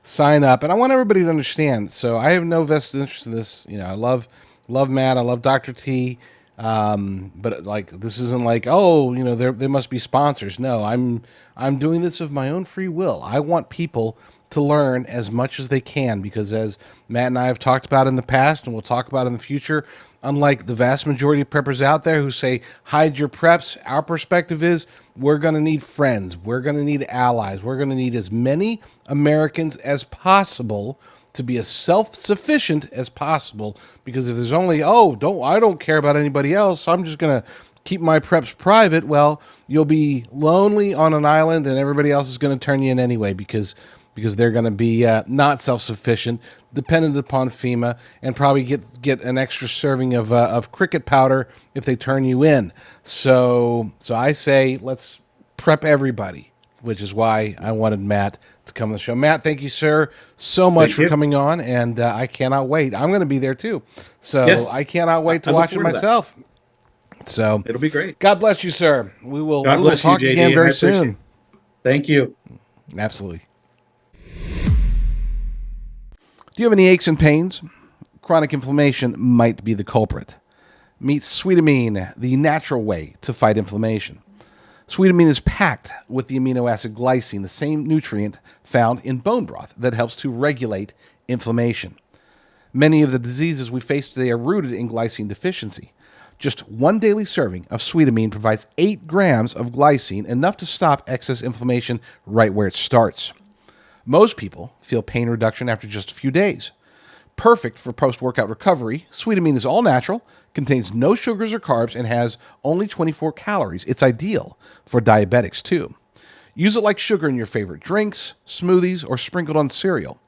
Sign up, and I want everybody to understand. So I have no vested interest in this. I love Matt. I love Dr. T. But like, this isn't like, they must be sponsors. No, I'm doing this of my own free will. I want people to learn as much as they can, because as Matt and I have talked about in the past, and we'll talk about in the future, unlike the vast majority of preppers out there who say hide your preps, our perspective is we're going to need friends, we're going to need allies, we're going to need as many Americans as possible to be as self-sufficient as possible. Because if there's only, I don't care about anybody else, I'm just going to keep my preps private, well, you'll be lonely on an island, and everybody else is going to turn you in anyway, because they're going to be not self-sufficient, dependent upon FEMA, and probably get an extra serving of cricket powder if they turn you in. So I say let's prep everybody, which is why I wanted Matt to come on the show. Matt, thank you, sir, so much Thank for you. coming on, and I cannot wait. I'm going to be there too, so I Yes, cannot wait to I look watch it forward to that. myself. So, It'll be great. God bless you, sir. We will God we will bless you, talk again JD. I very appreciate soon. it. Thank you. Absolutely. Do you have any aches and pains? Chronic inflammation might be the culprit. Meet Sweetamine, the natural way to fight inflammation. Sweetamine is packed with the amino acid glycine, the same nutrient found in bone broth that helps to regulate inflammation. Many of the diseases we face today are rooted in glycine deficiency. Just one daily serving of Sweetamine provides 8 grams of glycine, enough to stop excess inflammation right where it starts. Most people feel pain reduction after just a few days. Perfect for post-workout recovery, Sweetamine is all natural, contains no sugars or carbs, and has only 24 calories. It's ideal for diabetics, too. Use it like sugar in your favorite drinks, smoothies, or sprinkled on cereal.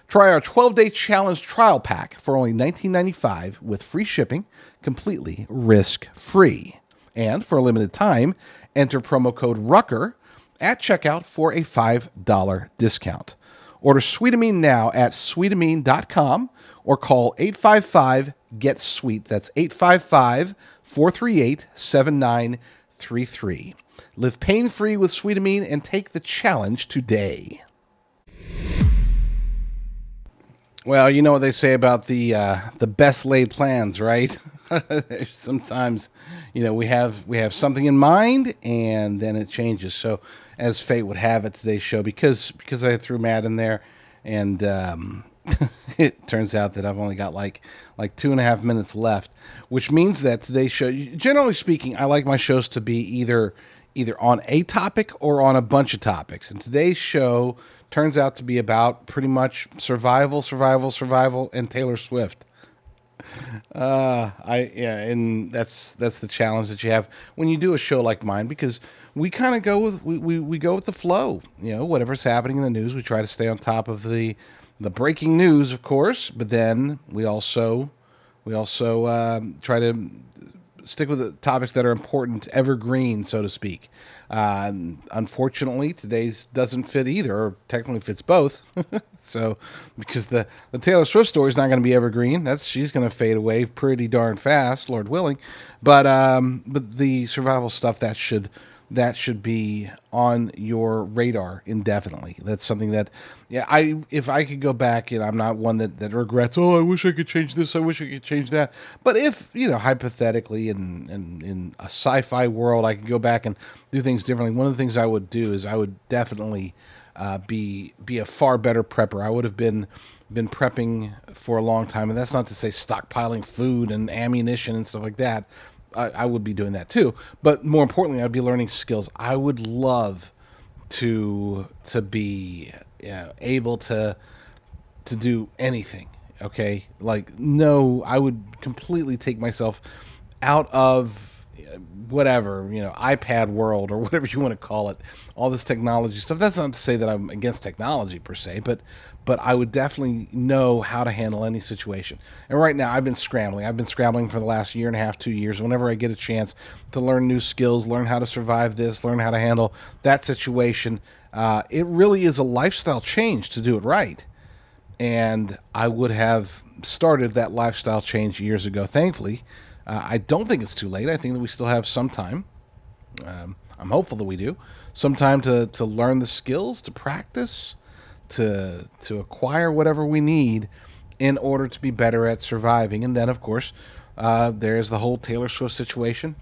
Try our 12-day challenge trial pack for only $19.95 with free shipping, completely risk-free. And for a limited time, enter promo code RUCKER at checkout for a $5 discount. Order Sweetamine now at sweetamine.com or call 855-GET-SWEET. That's 855-438-7933. Live pain-free with Sweetamine and take the challenge today. Well, you know what they say about the best laid plans, right? Sometimes, we have something in mind, and then it changes. So, as fate would have it, today's show, because I threw Matt in there, and it turns out that I've only got like 2.5 minutes left, which means that today's show, generally speaking, I like my shows to be either on a topic or on a bunch of topics. And today's show turns out to be about pretty much survival, and Taylor Swift. And that's the challenge that you have when you do a show like mine, because we kind of go with we go with the flow. Whatever's happening in the news, we try to stay on top of the breaking news, of course, but then we also try to stick with the topics that are important, evergreen, so to speak. Unfortunately, today's doesn't fit either, or technically fits both. So, because the Taylor Swift story is not going to be evergreen, she's going to fade away pretty darn fast, Lord willing. But the survival stuff, that should be on your radar indefinitely. That's something that, if I could go back, and I'm not one that regrets, I wish I could change this, I wish I could change that. But if, hypothetically, in a sci-fi world, I could go back and do things differently, one of the things I would do is I would definitely be a far better prepper. I would have been prepping for a long time, and that's not to say stockpiling food and ammunition and stuff like that. I would be doing that too, but more importantly, I'd be learning skills. I would love to be able to do anything. Okay, no, I would completely take myself out of whatever, iPad world or whatever you want to call it, all this technology stuff. That's not to say that I'm against technology per se, but I would definitely know how to handle any situation. And right now I've been scrambling for the last year and a half, 2 years, whenever I get a chance to learn new skills, learn how to survive this, learn how to handle that situation. It really is a lifestyle change to do it right. And I would have started that lifestyle change years ago. Thankfully, I don't think it's too late. I think that we still have some time. I'm hopeful that we do. Some time to learn the skills, to practice, to acquire whatever we need in order to be better at surviving. And then, of course, there's the whole Taylor Swift situation.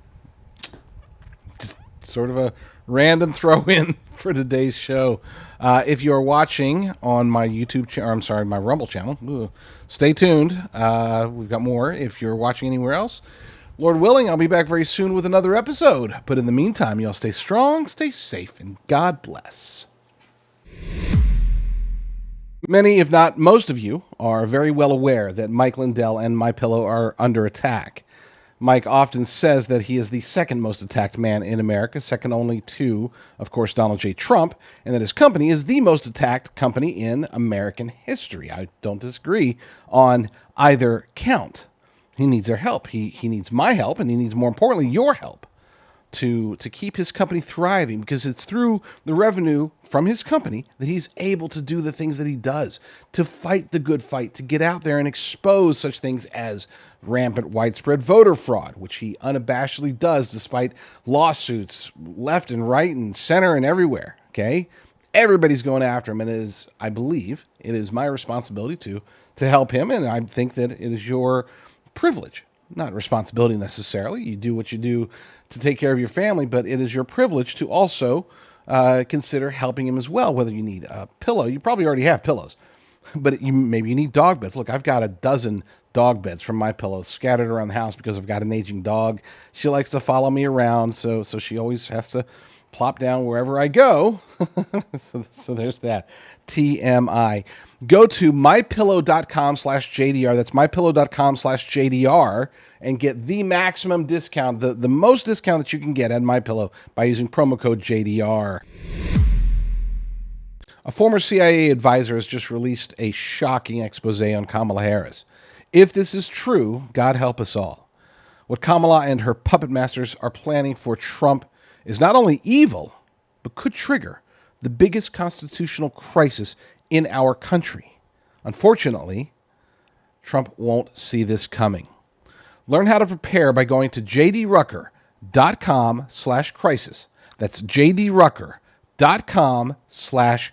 Just sort of a random throw in for today's show. If you're watching on my my Rumble channel, stay tuned. We've got more. If you're watching anywhere else, Lord willing, I'll be back very soon with another episode. But in the meantime, y'all stay strong, stay safe, and God bless. Many, if not most of you, are very well aware that Mike Lindell and MyPillow are under attack. Mike often says that he is the second most attacked man in America, second only to, of course, Donald J. Trump, and that his company is the most attacked company in American history. I don't disagree on either count. He needs our help. He needs my help, and he needs, more importantly, your help to keep his company thriving, because it's through the revenue from his company that he's able to do the things that he does, to fight the good fight, to get out there and expose such things as rampant widespread voter fraud, which he unabashedly does despite lawsuits left and right and center and everywhere. Okay? Everybody's going after him, and I believe it is my responsibility to help him, and I think that it is your privilege. Not responsibility necessarily. You do what you do to take care of your family, but it is your privilege to also consider helping him as well, whether you need a pillow. You probably already have pillows. But maybe you need dog beds. Look, I've got a dozen dog beds from My Pillow scattered around the house because I've got an aging dog. She likes to follow me around, so she always has to plop down wherever I go. So there's that. TMI. Go to mypillow.com/JDR. That's mypillow.com/JDR and get the maximum discount, the most discount that you can get at My Pillow by using promo code JDR. A former CIA advisor has just released a shocking expose on Kamala Harris. If this is true, God help us all. What Kamala and her puppet masters are planning for Trump is not only evil, but could trigger the biggest constitutional crisis in our country. Unfortunately, Trump won't see this coming. Learn how to prepare by going to jdrucker.com/crisis. That's jdrucker.com/crisis.